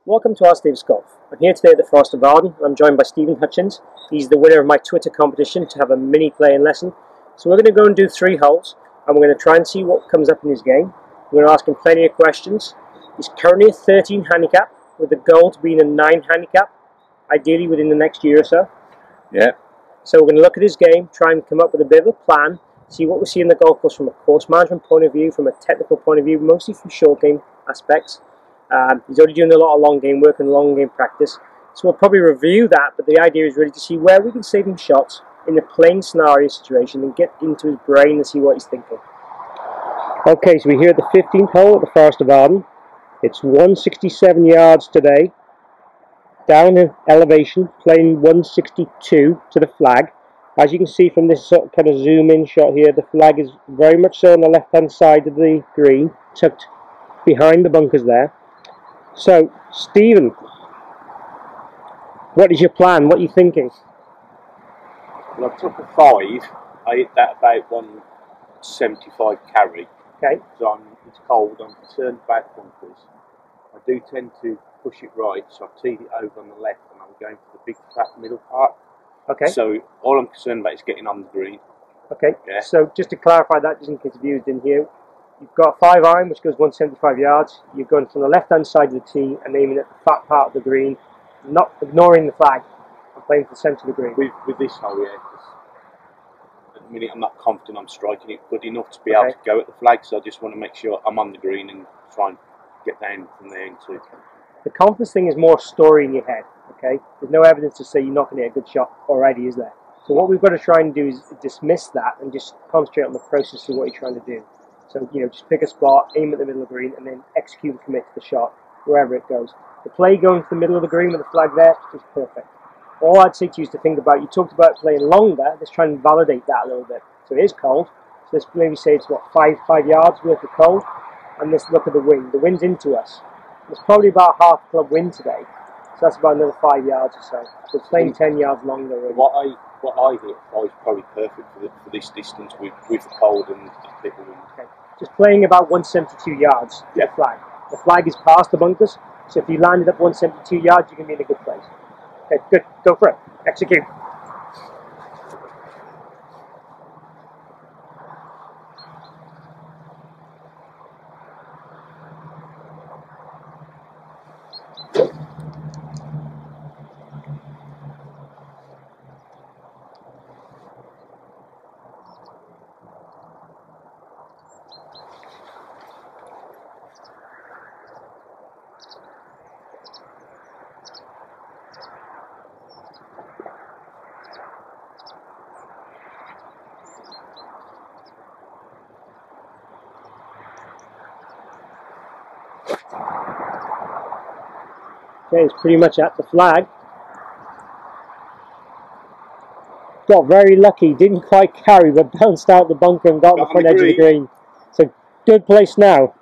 Welcome to Alistair Davies Golf. I'm here today at the Forest of Arden and I'm joined by Stephen Hutchins. He's the winner of my Twitter competition to have a mini playing lesson. So we're going to go and do 3 holes and we're going to try and see what comes up in his game. We're going to ask him plenty of questions. He's currently a 13 handicap with the goal to being a 9 handicap, ideally within the next year or so. Yeah. So we're going to look at his game, try and come up with a bit of a plan, see what we see in the golf course from a course management point of view, from a technical point of view, mostly from short game aspects. He's already doing a lot of long game work and long game practice, so we'll probably review that, but the idea is really to see where we can save him shots in a playing scenario situation and get into his brain and see what he's thinking. Okay, so we're here at the 15th hole at the Forest of Arden. It's 167 yards today, down in elevation, playing 162 to the flag. As you can see from this sort of kind of zoom in shot here, the flag is very much so on the left hand side of the green, tucked behind the bunkers there. So, Stephen, what is your plan? What are you thinking? Well, I took a 5. I hit that about 175 carry. Okay. So it's cold. I'm concerned about bunkers. I do tend to push it right, so I've teed it over on the left, and I'm going for the big fat middle part. Okay. So all I'm concerned about is getting on the green. Okay. Yeah. So just to clarify that, just in case the viewers didn't hear, you've got a 5 iron which goes 175 yards. You're going from the left hand side of the tee and aiming at the fat part of the green, not ignoring the flag, and playing for the centre of the green. With this hole, yeah, because at the minute I'm not confident I'm striking it good enough to be able to go at the flag, so I just want to make sure I'm on the green and try and get down from there into. The confidence thing is more a story in your head, okay? There's no evidence to say you're not going to hit a good shot already, is there? So what we've got to try and do is dismiss that and just concentrate on the process of what you're trying to do. So, you know, just pick a spot, aim at the middle of the green, and then execute and commit to the shot, wherever it goes. The play going to the middle of the green with the flag there is perfect. All I'd say to you is to think about, you talked about playing longer, let's try and validate that a little bit. So it is cold, so let's maybe say it's what, 5 yards worth of cold, and let's look at the wind. The wind's into us. There's probably about half club wind today, so that's about another 5 yards or so. So it's playing 10 yards longer. Really. What I hit is probably perfect for this distance with the cold and the bit of wind. Okay. Just playing about 172 yards to the flag. The flag is past the bunkers, so if you landed up 172 yards, you're going to be in a good place. Okay, good. Go for it. Execute. Okay, it's pretty much at the flag. Got very lucky, didn't quite carry, but bounced out the bunker and got on the front edge of the green. So, good place now.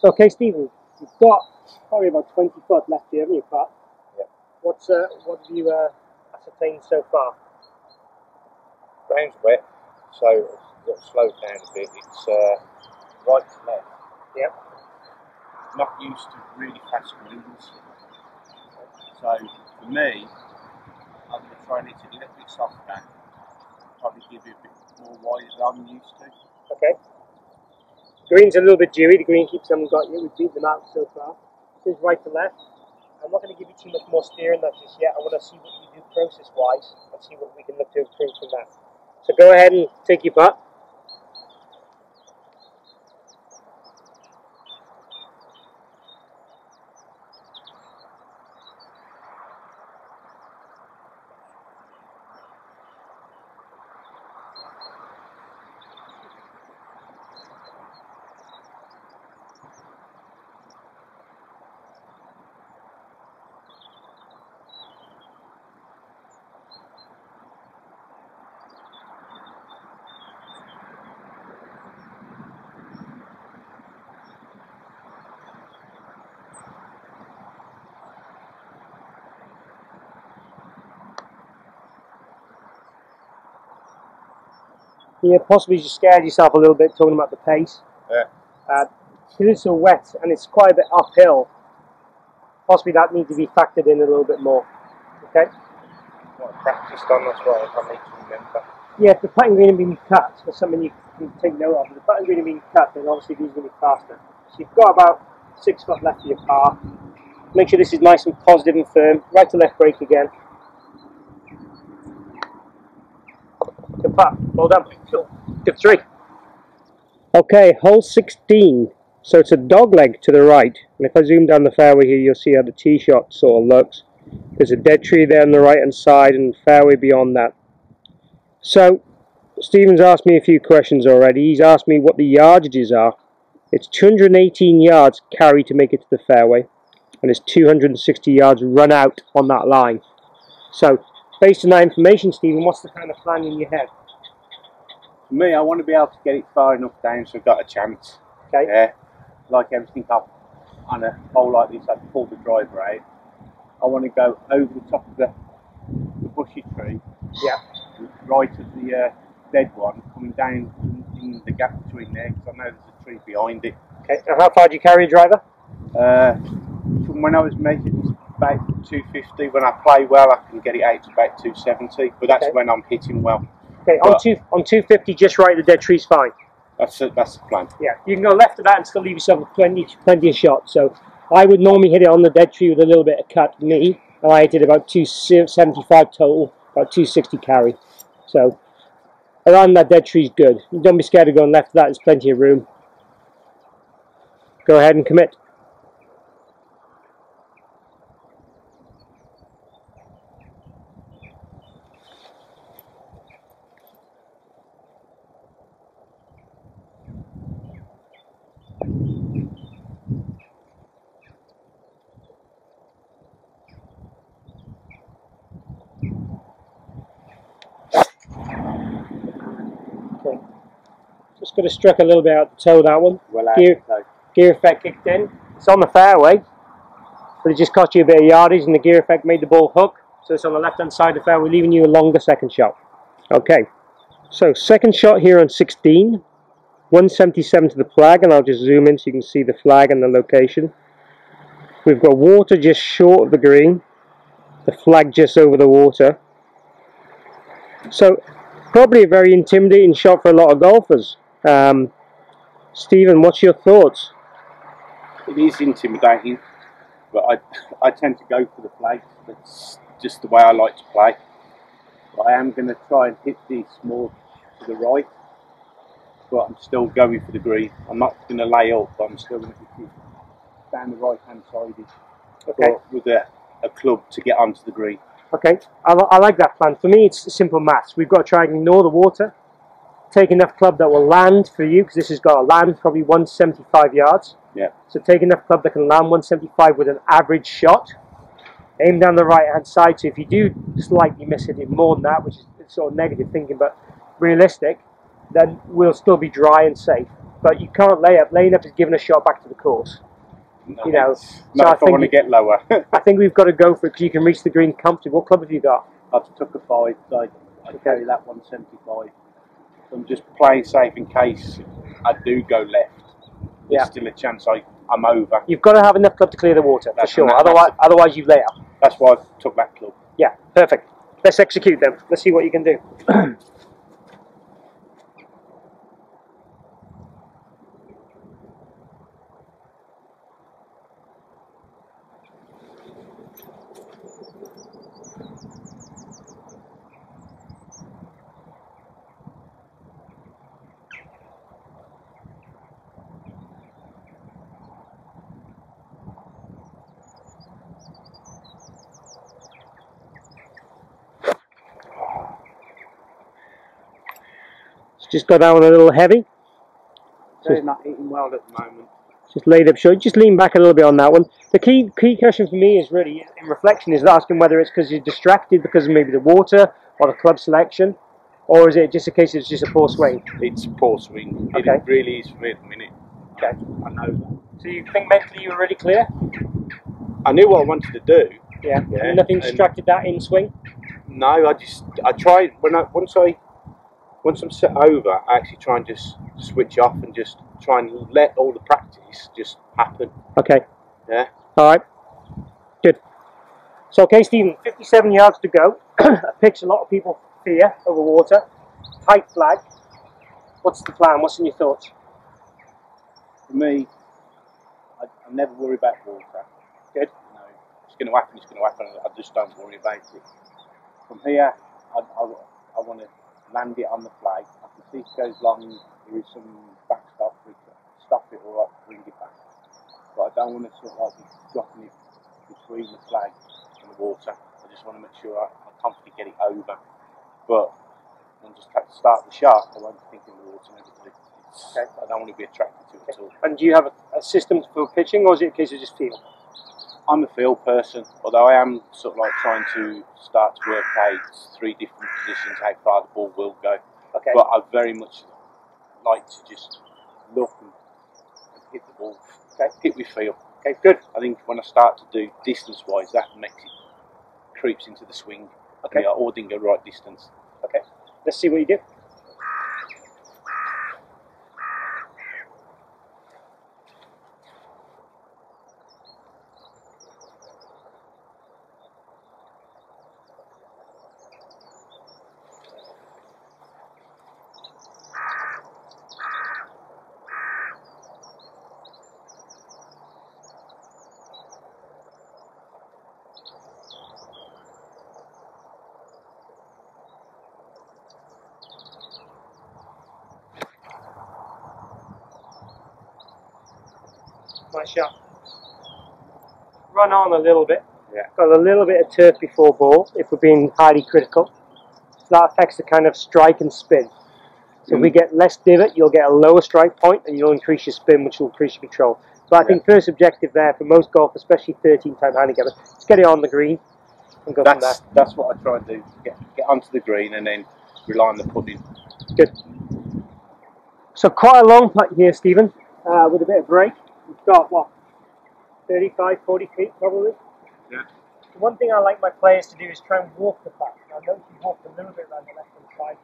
Okay, Stephen, you've got probably about 20 foot left here, haven't you, Pat? Yeah. What have you ascertained so far? Ground's wet, so I've got to slow it down a bit. It's right to left. Yep. Not used to really fast winds. So for me, I'm going to try and hit it a little bit softer, probably give it a bit more wide than I'm used to. Okay. Green's a little bit dewy, the green keeps them got you, we've beat them out so far. This is right to left. I'm not going to give you too much more steer in that just yet. I want to see what you do process-wise and see what we can look to improve from that. So go ahead and take your putt. You possibly just scared yourself a little bit talking about the pace. Yeah. because it's so wet and it's quite a bit uphill, possibly that needs to be factored in a little bit more. Okay? What I practiced on, that's what I need to remember. Yeah, if the putting green had been cut, that's something you can take note of. If the putting green had been cut, then obviously these are going to be faster. So you've got about 6 foot left of your par. Make sure this is nice and positive and firm. Right to left break again. Good putt. Well done. Good 3. Okay, hole 16. So it's a dog leg to the right. And if I zoom down the fairway here, you'll see how the tee shot sort of looks. There's a dead tree there on the right hand side and fairway beyond that. So Stephen's asked me a few questions already. He's asked me what the yardages are. It's 218 yards carry to make it to the fairway, and it's 260 yards run out on that line. So based on that information, Stephen, what's the kind of plan in your head? For me, I want to be able to get it far enough down so I've got a chance. Okay. Yeah. Like everything up on a hole like this, I've pulled the driver out. I want to go over the top of the bushy tree. Yeah. Right at the dead one, coming down in the gap between there, because I know there's a tree behind it. Okay. And how far do you carry your driver? From when I was measured, it was about 250. When I play well, I can get it out to about 270, but that's when I'm hitting well. Okay. On 250, just right, the dead tree's fine. That's the plan. Yeah. You can go left of that and still leave yourself plenty of shots. So I would normally hit it on the dead tree with a little bit of cut. Me, and I did about 275 total, about 260 carry. So around that dead tree is good. Don't be scared of going left of that. There's plenty of room. Go ahead and commit. Okay. Just got to struck a little bit out the toe, that one. Well, gear effect kicked in. It's on the fairway, but it just cost you a bit of yardage, and the gear effect made the ball hook. So it's on the left-hand side of the fairway, leaving you a longer second shot. Okay, so second shot here on 16, 177 to the flag, and I'll just zoom in so you can see the flag and the location. We've got water just short of the green, the flag just over the water. So probably a very intimidating shot for a lot of golfers. Stephen, what's your thoughts? It is intimidating, but I tend to go for the flag. That's just the way I like to play. But I am going to try and hit this more to the right, but I'm still going for the green. I'm not going to lay up, but I'm still going to hit it down the right hand side, Okay. with a club to get onto the green. Okay, I like that plan. For me, it's simple maths. We've got to try and ignore the water, take enough club that will land for you, because this has got to land probably 175 yards. Yeah. So take enough club that can land 175 with an average shot. Aim down the right hand side, so if you do slightly miss it more than that, which is sort of negative thinking, but realistic, then we'll still be dry and safe. But you can't lay up. Laying up is giving a shot back to the course. No, You know, not if I want to get lower. I think we've got to go for it, because you can reach the green comfortably. What club have you got? I've took a 5, so I carry that 175. So I'm just playing safe in case I do go left. There's still a chance I'm over. You've got to have enough club to clear the water, for sure. Otherwise you lay up. That's why I took that club. Yeah, perfect. Let's execute them. Let's see what you can do. Just got that one a little heavy. They're not eating well at the moment. Just laid up short. Just lean back a little bit on that one. The key question for me is really, in reflection, is asking whether it's because you're distracted because of maybe the water or the club selection, or is it just a case it's just a poor swing? It's a poor swing. Okay. It really is for me at the minute. Okay. I know that. So you think mentally you were really clear? I knew what I wanted to do. Yeah. Nothing distracted that in swing? No, I tried once I'm set over, I actually try and just switch off and just try and let all the practice just happen. Okay. Yeah. All right. Good. So, okay, Stephen, 57 yards to go. A pitch a lot of people fear over water. Tight flag. What's the plan? What's in your thoughts? For me, I never worry about water. Good. You know, it's going to happen. It's going to happen. I just don't worry about it. From here, I want to land it on the flag. I can see it goes long. There is some backstop to stop it or bring it back. But I don't want to sort of like be dropping it between the flag and the water. I just want to make sure I comfortably get it over. But when I just have to start the shot, I won't be thinking of the water and everything. Okay. I don't want to be attracted to it at all. And do you have a system for pitching, or is it a case of just feel? I'm a field person, although I am sort of like trying to start to work out 3 different positions, how far the ball will go. Okay. But I very much like to just look and hit the ball. Okay. Hit with feel. Okay, good. I think when I start to do distance-wise, that makes it creeps into the swing. Okay. I didn't go right distance. Okay. Let's see what you do. Nice shot. Run on a little bit. Yeah. Got a little bit of turf before ball, if we're being highly critical. That affects the kind of strike and spin. So if we get less divot, you'll get a lower strike point and you'll increase your spin, which will increase your control. But I think first objective there for most golf, especially 13-time handicapper, is get it on the green and go from there. That's what I try and do. Get onto the green and then rely on the putting. Good. So quite a long putt here, Stephen, with a bit of break. We've got, what, 35, 40 feet probably? Yeah. The one thing I like my players to do is try and walk the putt. I know you walk a little bit around the left-hand side.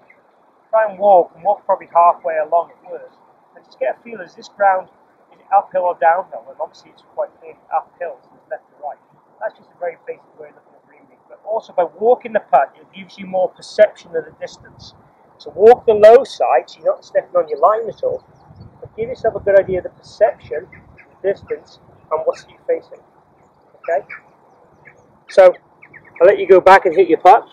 Try and walk probably halfway along at worst. And just get a feel, is this ground, is it uphill or downhill? And obviously it's quite clear uphill, so it's left to right. That's just a very basic way of looking at green read. But also by walking the putt, it gives you more perception of the distance. So walk the low side, so you're not stepping on your line at all. But give yourself a good idea of the perception, the distance, and what's you facing. Okay? So, I'll let you go back and hit your putt.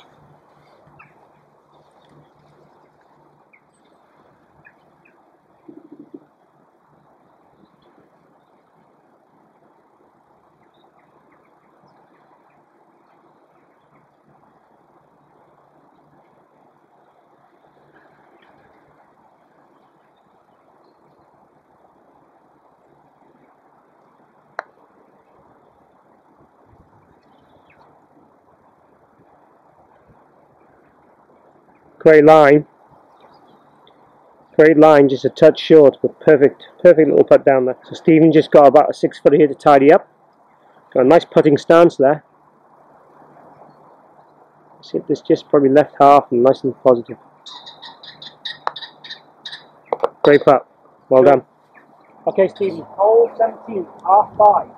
Great line. Great line, just a touch short, but perfect little putt down there. So Stephen just got about a 6 footer here to tidy up. Got a nice putting stance there. See this just probably left half and nice and positive. Great putt. Well done. Okay, Stephen, hole 17, half 5.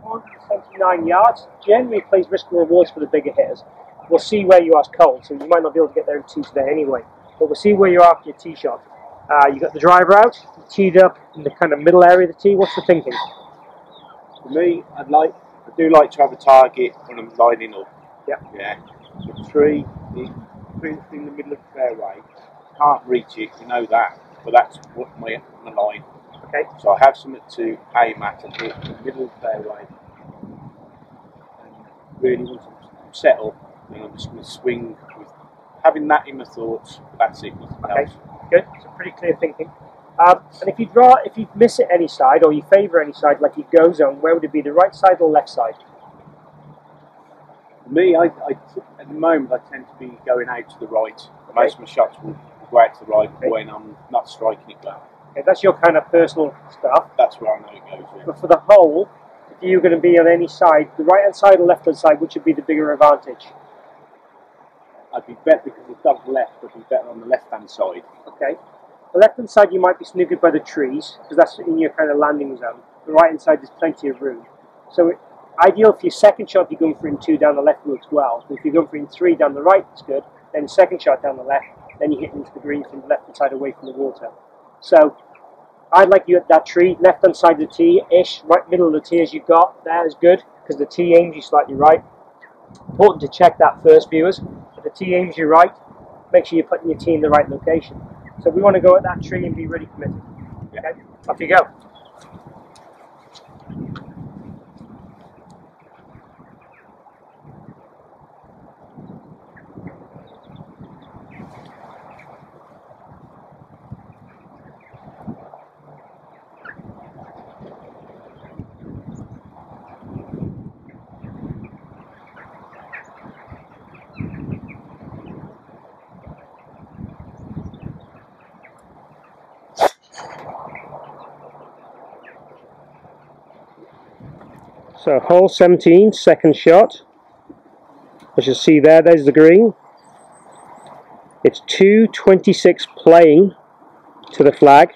179 yards. Generally plays risk and rewards for the bigger hitters. We'll see where you are cold, so you might not be able to get there in 2 today anyway. But we'll see where you are after your tee shot. You got the driver out, you teed up in the kind of middle area of the tee. What's the thinking? For me, I do like to have a target when I'm lining up. Yep. Yeah. The tree is in the middle of the fairway. Can't reach it, you know that. But that's what my line. Okay. So I have something to aim at and hit in the middle of the fairway. And really want to set up, and I'm just going to swing with having that in my thoughts. That's it. Okay. Good. So pretty clear thinking. And if you miss it any side, or you favour any side, like your go zone, where would it be? The right side or left side? For me, at the moment, I tend to be going out to the right. Okay. Most of my shots will go out to the right when I'm not striking it well. Okay, that's your kind of personal stuff. That's where I know it goes. Yeah. But for the hole, if you're going to be on any side, the right hand side or left hand side, which would be the bigger advantage? I'd be better because the dog's left. I'd be better on the left hand side. Okay. The left hand side you might be snookered by the trees, because that's in your kind of landing zone. The right hand side there's plenty of room. So ideal for your second shot, if you're going for in 2 down the left works well. But if you're going for in 3 down the right, it's good. Then the second shot down the left, then you hit into the green from the left hand side away from the water. So I'd like you at that tree, left hand side of the tee-ish, right middle of the tee as you've got, there is good, because the tee aims you slightly right. Important to check that first, viewers. If the tee aims you right, make sure you're putting your tee in the right location. So we want to go at that tree and be really committed. Okay, off you go. So hole 17, second shot. As you see there's the green. It's 226 playing to the flag.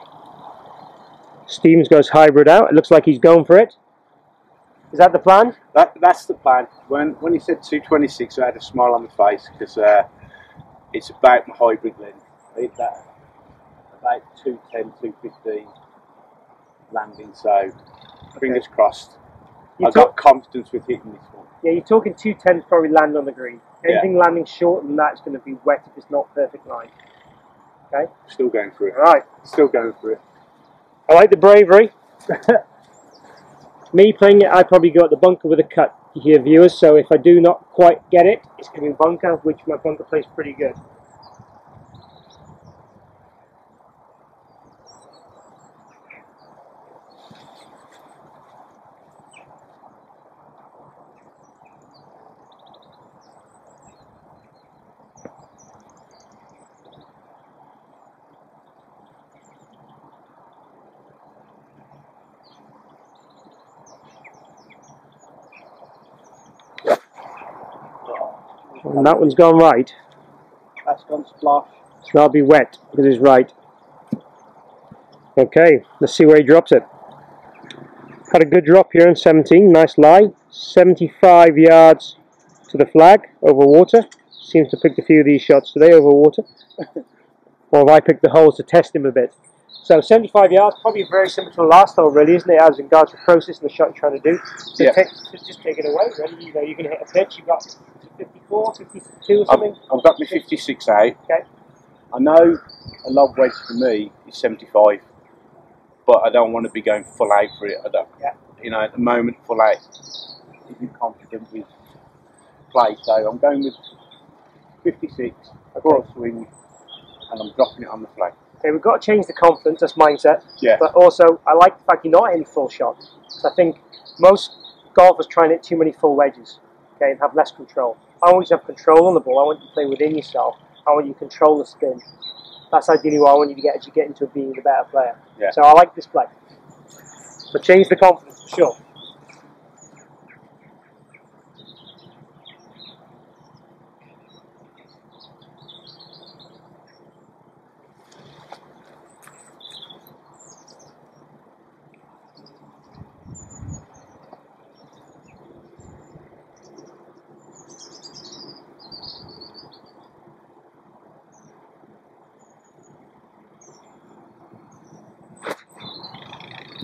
Stevens goes hybrid out. It looks like he's going for it. Is that the plan? That's the plan. When he said 226, I had a smile on my face because it's about my hybrid lens. I hit that about 210, 215 landing. So fingers crossed. I've got confidence with hitting this one. Yeah, you're talking 210 probably land on the green. Anything landing short than that is going to be wet if it's not perfect line. Okay? Still going for it. Alright. Still going for it. I like the bravery. Me playing it, I probably go at the bunker with a cut here, viewers, so if I do not quite get it, it's going to be bunker, which my bunker plays pretty good. And that one's gone right. That's gone splosh. So that'll be wet because it's right. Okay, let's see where he drops it. Had a good drop here in 17, nice lie. 75 yards to the flag over water. Seems to pick a few of these shots today over water. Or have I picked the holes to test him a bit? So 75 yards, probably very similar to the last hole really, isn't it, as regards to the process and the shot you're trying to do. So yeah. Just take it away really. You know, you're going to hit a pitch, you've got 54, 52 or something? I've got my 56 out. Okay. I know a lob wedge for me is 75, but I don't want to be going full out for it. I don't, you know, at the moment, full out isn't confident with play, so I'm going with 56, broad swing, and I'm dropping it on the flag. Okay, we've got to change the confidence, that's mindset. Yeah. But also, I like the fact you're not hitting full shot. So I think most golfers try and hit too many full wedges, okay, and have less control. I want you to have control on the ball. I want you to play within yourself. I want you to control the spin. That's ideally what I want you to get as you get into being a better player. Yeah. So I like this play. But change the confidence for sure.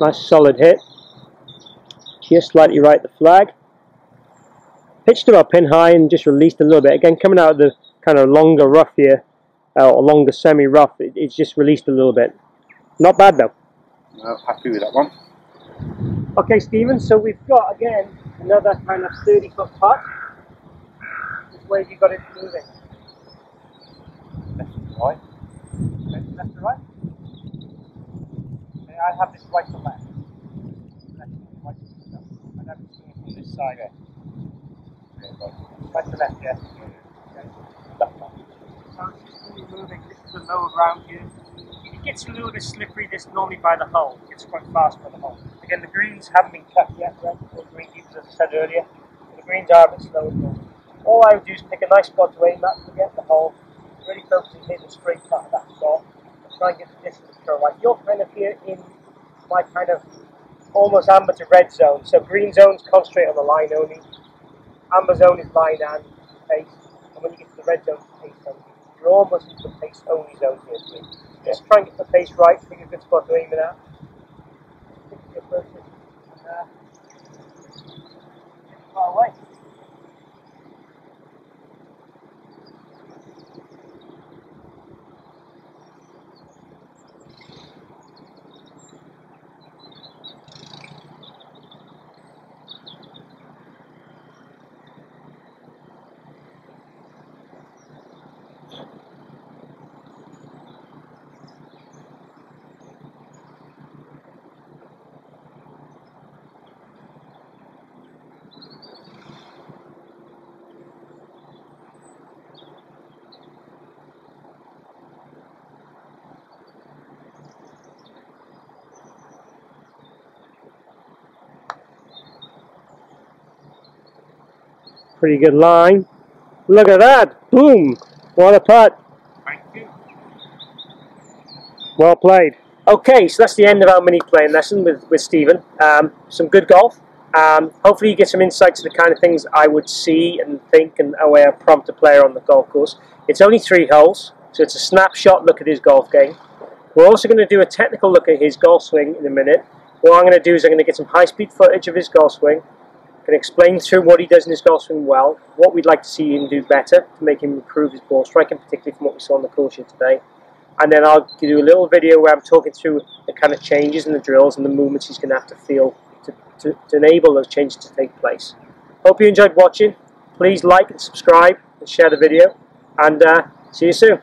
Nice solid hit. Just slightly right the flag. Pitched about pin high and just released a little bit. Again, coming out of the kind of longer rough here, or longer semi-rough, it's just released a little bit. Not bad though. No, happy with that one. Okay, Stephen, so we've got, again, another kind of 30-foot putt. Which way have you got it moving? Left to right. Left to right? I have this right to left. Left to right to left. I have it from this side. Right to left, yeah. Okay. So it's just really moving. This is the lower ground here. It gets a little bit slippery this normally by the hole. It gets quite fast by the hole. Again, the greens haven't been cut yet, right? Or green keepers, as I said earlier. The greens are a bit slow as well. All I would do is pick a nice spot to aim at, forget the hole, really focus on hitting a straight putt at that spot. try and get the distance control right. You're kind of here in my kind of almost amber to red zone. So green zones concentrate on the line only. Amber zone is line and pace. And when you get to the red zone, pace only. You're almost into the pace only zone here, please. Just try and get the pace right. Pick a good spot to aim it at. Pick your first far away. Pretty good line. Look at that. Boom. What a putt. Thank you. Well played. Okay, so that's the end of our mini playing lesson with Stephen. Some good golf. Hopefully you get some insight to the kind of things I would see and think and how I prompt a player on the golf course. It's only 3 holes, so it's a snapshot look at his golf game. We're also going to do a technical look at his golf swing in a minute. What I'm going to do is I'm going to get some high-speed footage of his golf swing. Can explain through what he does in his golf swing well, what we'd like to see him do better to make him improve his ball striking, particularly from what we saw on the course here today. And then I'll do a little video where I'm talking through the kind of changes in the drills and the movements he's going to have to feel to enable those changes to take place. Hope you enjoyed watching. Please like and subscribe and share the video, and see you soon.